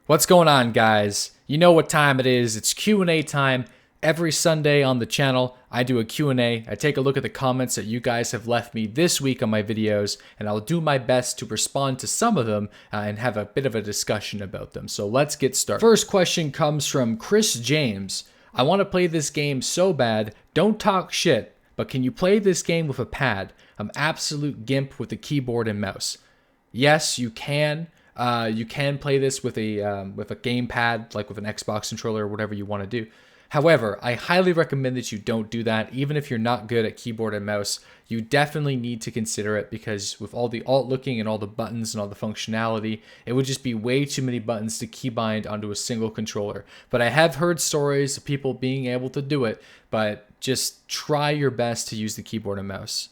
What's going on, guys? You know what time it is. It's Q&A time. Every Sunday on the channel, I do a Q&A. I take a look at the comments that you guys have left me this week on my videos, and I'll do my best to respond to some of them and have a bit of a discussion about them. So let's get started. First question comes from Chris James. I want to play this game so bad. Don't talk shit, but can you play this game with a pad? I'm absolute gimp with the keyboard and mouse. Yes, you can. You can play this with a gamepad, like with an Xbox controller or whatever you want to do. However, I highly recommend that you don't do that. Even if you're not good at keyboard and mouse, you definitely need to consider it, because with all the alt looking and all the buttons and all the functionality, it would just be way too many buttons to keybind onto a single controller. But I have heard stories of people being able to do it, but just try your best to use the keyboard and mouse.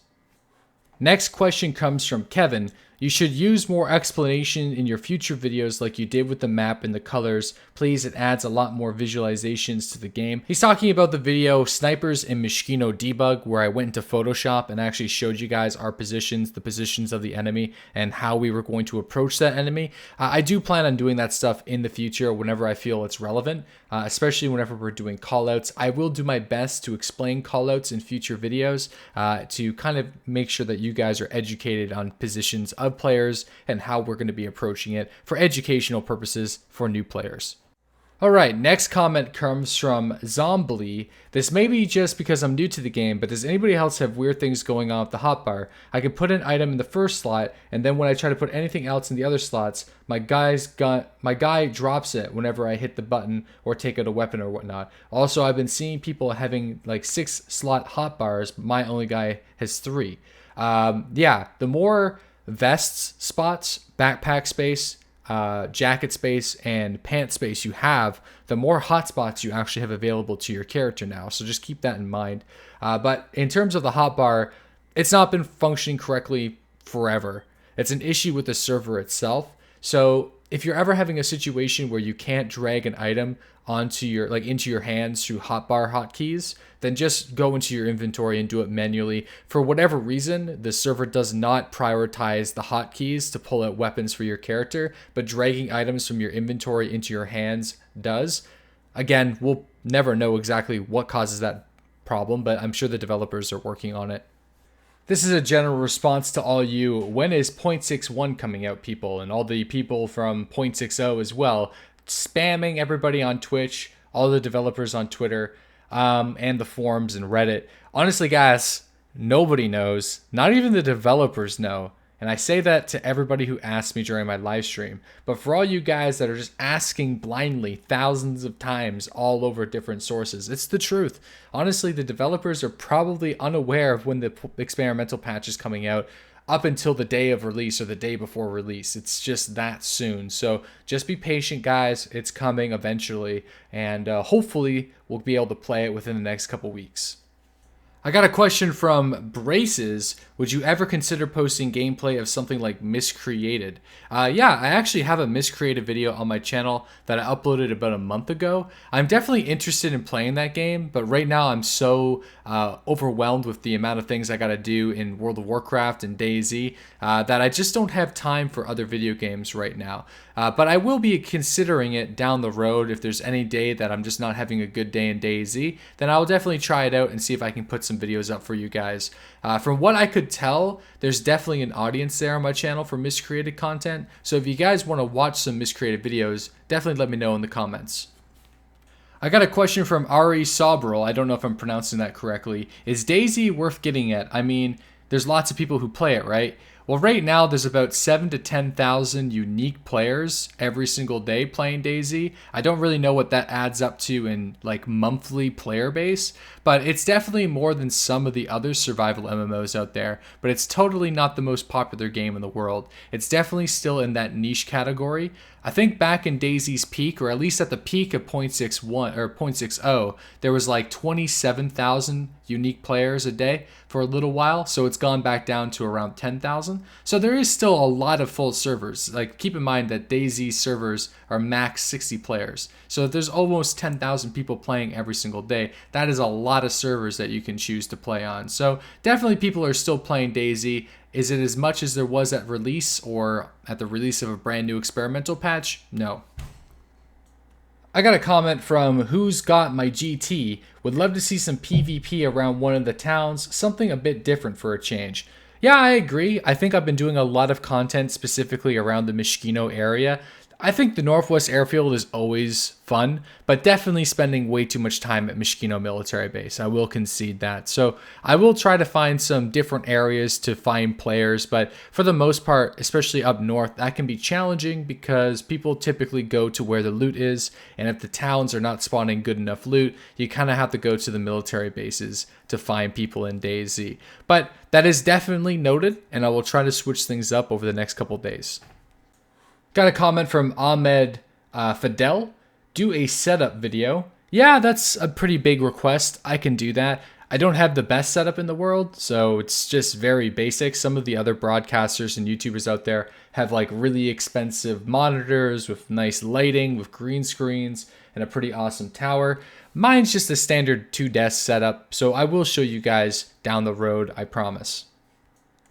Next question comes from Kevin. You should use more explanation in your future videos like you did with the map and the colors. Please, it adds a lot more visualizations to the game. He's talking about the video Snipers in Mishkino Debug, where I went into Photoshop and actually showed you guys our positions, the positions of the enemy, and how we were going to approach that enemy. I do plan on doing that stuff in the future whenever I feel it's relevant, especially whenever we're doing callouts. I will do my best to explain callouts in future videos to kind of make sure that you guys are educated on positions of players and how we're going to be approaching it for educational purposes for new players. Alright, next comment comes from Zombly. This may be just because I'm new to the game, but does anybody else have weird things going on with the hotbar? I can put an item in the first slot, and then when I try to put anything else in the other slots, my guy drops it whenever I hit the button or take out a weapon or whatnot. Also, I've been seeing people having like 6 slot hotbars, but my only guy has 3. Yeah, the more vests spots, backpack space, jacket space, and pant space you have, the more hotspots you actually have available to your character now. So just keep that in mind. But in terms of the hotbar, it's not been functioning correctly forever. It's an issue with the server itself. So if you're ever having a situation where you can't drag an item onto your into your hands through hotbar hotkeys, then just go into your inventory and do it manually. For whatever reason, the server does not prioritize the hotkeys to pull out weapons for your character, but dragging items from your inventory into your hands does. Again, we'll never know exactly what causes that problem, but I'm sure the developers are working on it. This is a general response to all you, when is 0.61 coming out, people, and all the people from 0.60 as well, spamming everybody on Twitch, all the developers on Twitter, and the forums and Reddit. Honestly, guys, nobody knows. Not even the developers know. And I say that to everybody who asked me during my live stream. But for all you guys that are just asking blindly thousands of times all over different sources, it's the truth. Honestly, the developers are probably unaware of when the experimental patch is coming out up until the day of release or the day before release. It's just that soon. So just be patient, guys. It's coming eventually. And hopefully we'll be able to play it within the next couple weeks. I got a question from Braces. Would you ever consider posting gameplay of something like Misscreated? Yeah, I actually have a Misscreated video on my channel that I uploaded about a month ago. I'm definitely interested in playing that game, but right now I'm so overwhelmed with the amount of things I gotta do in World of Warcraft and DayZ that I just don't have time for other video games right now. But I will be considering it down the road. If there's any day that I'm just not having a good day in DayZ, then I'll definitely try it out and see if I can put some videos up for you guys. From what I could tell, there's definitely an audience there on my channel for Misscreated content. So if you guys want to watch some Misscreated videos, definitely let me know in the comments. I got a question from Ari Sobral. I don't know if I'm pronouncing that correctly. Is DayZ worth getting at? I mean, there's lots of people who play it, right? Well, right now there's about 7,000 to 10,000 unique players every single day playing DayZ. I don't really know what that adds up to in like monthly player base, but it's definitely more than some of the other survival MMOs out there, but it's totally not the most popular game in the world. It's definitely still in that niche category. I think back in DayZ's peak, or at least at the peak of 0.61 or 0.60, there was like 27,000 unique players a day for a little while, so it's gone back down to around 10,000. So there is still a lot of full servers. Like, keep in mind that DayZ servers are max 60 players. So if there's almost 10,000 people playing every single day, that is a lot of servers that you can choose to play on. So definitely people are still playing DayZ. Is it as much as there was at release or at the release of a brand new experimental patch? No. I got a comment from Who's Got My GT. Would love to see some PvP around one of the towns, something a bit different for a change. Yeah, I agree. I think I've been doing a lot of content specifically around the Mishkino area. I think the Northwest Airfield is always fun, but definitely spending way too much time at Mishkino Military Base. I will concede that. So I will try to find some different areas to find players, but for the most part, especially up north, that can be challenging because people typically go to where the loot is, and if the towns are not spawning good enough loot, you kind of have to go to the military bases to find people in DayZ. But that is definitely noted, and I will try to switch things up over the next couple days. Got a comment from Ahmed Fidel. Do a setup video. Yeah, that's a pretty big request. I can do that. I don't have the best setup in the world, so it's just very basic. Some of the other broadcasters and YouTubers out there have like really expensive monitors with nice lighting, with green screens, and a pretty awesome tower. Mine's just a standard 2-desk setup, so I will show you guys down the road, I promise.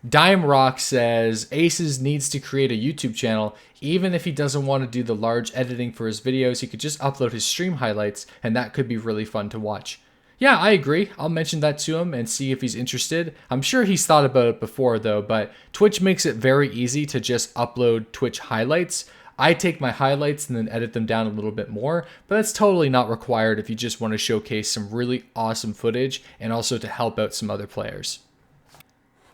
Dime Rock says Aces needs to create a YouTube channel. Even if he doesn't want to do the large editing for his videos, he could just upload his stream highlights, and that could be really fun to watch. Yeah, I agree. I'll mention that to him and see if he's interested. I'm sure he's thought about it before though, but Twitch makes it very easy to just upload Twitch highlights. I take my highlights and then edit them down a little bit more, but that's totally not required if you just want to showcase some really awesome footage and also to help out some other players.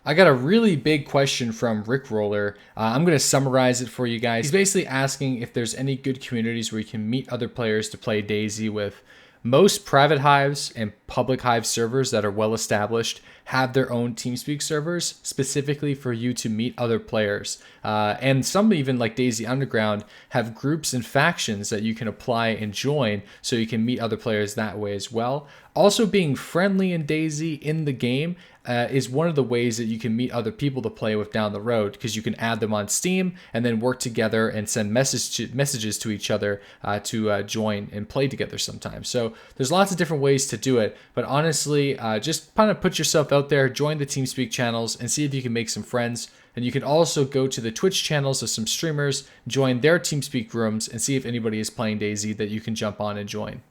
I got a really big question from Rickroller. I'm going to summarize it for you guys. He's basically asking if there's any good communities where you can meet other players to play DayZ with. Most private hives and public hive servers that are well established have their own TeamSpeak servers specifically for you to meet other players. And some even like DayZ Underground have groups and factions that you can apply and join so you can meet other players that way as well. Also being friendly in DayZ in the game is one of the ways that you can meet other people to play with down the road, because you can add them on Steam and then work together and send messages to each other to join and play together sometimes. So there's lots of different ways to do it, but honestly, just kind of put yourself out there, join the TeamSpeak channels, and see if you can make some friends. And you can also go to the Twitch channels of some streamers, join their TeamSpeak rooms, and see if anybody is playing DayZ that you can jump on and join.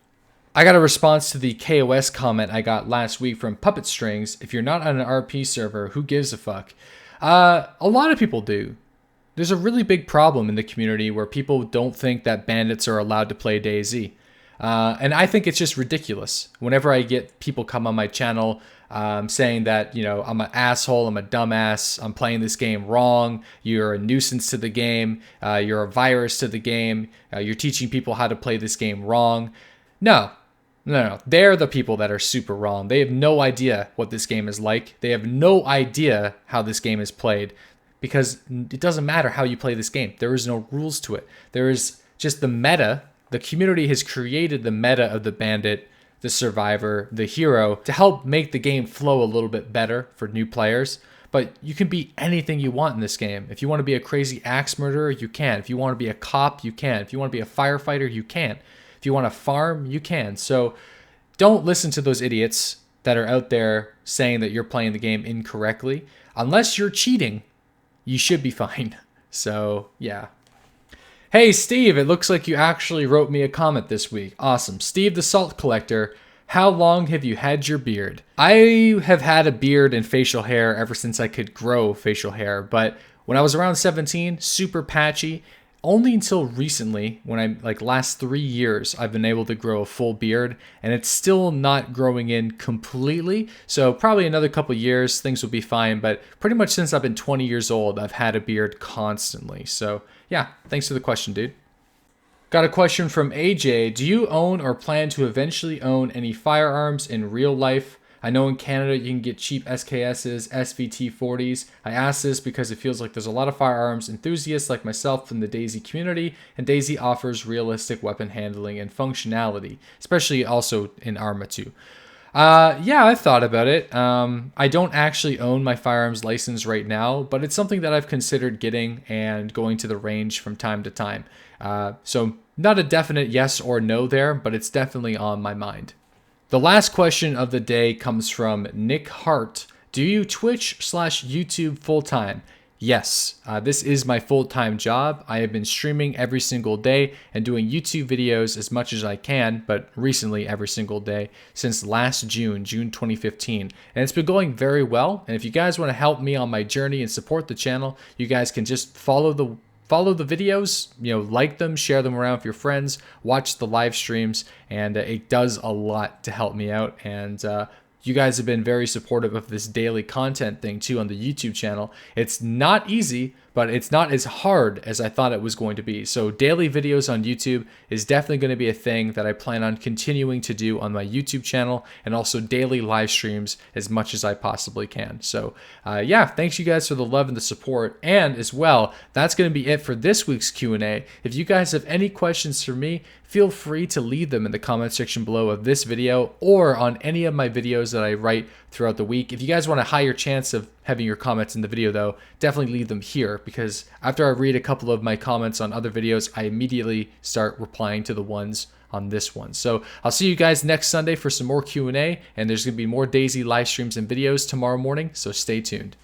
I got a response to the KOS comment I got last week from Puppet Strings. If you're not on an RP server, who gives a fuck? A lot of people do. There's a really big problem in the community where people don't think that bandits are allowed to play DayZ. And I think it's just ridiculous. Whenever I get people come on my channel saying that, you know, I'm an asshole, I'm a dumbass, I'm playing this game wrong, you're a nuisance to the game, you're a virus to the game, you're teaching people how to play this game wrong. No. They're the people that are super wrong. They have no idea what this game is like. They have no idea how this game is played, because it doesn't matter how you play this game. There is no rules to it. There is just the meta. The community has created the meta of the bandit, the survivor, the hero to help make the game flow a little bit better for new players. But you can be anything you want in this game. If you want to be a crazy axe murderer, you can. If you want to be a cop, you can. If you want to be a firefighter, you can. If you want to farm, you can. So don't listen to those idiots that are out there saying that you're playing the game incorrectly. Unless you're cheating, you should be fine. So, yeah. Hey, Steve, it looks like you actually wrote me a comment this week. Awesome. Steve the Salt Collector, how long have you had your beard? I have had a beard and facial hair ever since I could grow facial hair, but when I was around 17, super patchy. Only until recently, when I last 3 years, I've been able to grow a full beard, and it's still not growing in completely. So probably another couple years, things will be fine. But pretty much since I've been 20 years old, I've had a beard constantly. So yeah, thanks for the question, dude. Got a question from AJ. Do you own or plan to eventually own any firearms in real life? I know in Canada you can get cheap SKSs, SVT-40s. I ask this because it feels like there's a lot of firearms enthusiasts like myself in the DayZ community, and DayZ offers realistic weapon handling and functionality, especially also in Arma 2. Yeah, I've thought about it. I don't actually own my firearms license right now, but it's something that I've considered getting and going to the range from time to time. So not a definite yes or no there, but it's definitely on my mind. The last question of the day comes from Nick Hart. Do you Twitch/YouTube full-time? Yes, this is my full-time job. I have been streaming every single day and doing YouTube videos as much as I can, but recently every single day since last June 2015. And it's been going very well. And if you guys want to help me on my journey and support the channel, you guys can just follow the videos, like them, share them around with your friends, watch the live streams, and it does a lot to help me out. And you guys have been very supportive of this daily content thing too on the YouTube channel. It's not easy, but it's not as hard as I thought it was going to be. So daily videos on YouTube is definitely going to be a thing that I plan on continuing to do on my YouTube channel, and also daily live streams as much as I possibly can. So yeah, thanks you guys for the love and the support. And as well, that's going to be it for this week's Q&A. If you guys have any questions for me, feel free to leave them in the comment section below of this video or on any of my videos that I write throughout the week. If you guys want a higher chance of having your comments in the video though, definitely leave them here, because after I read a couple of my comments on other videos, I immediately start replying to the ones on this one. So I'll see you guys next Sunday for some more Q&A, and there's going to be more DayZ live streams and videos tomorrow morning, so stay tuned.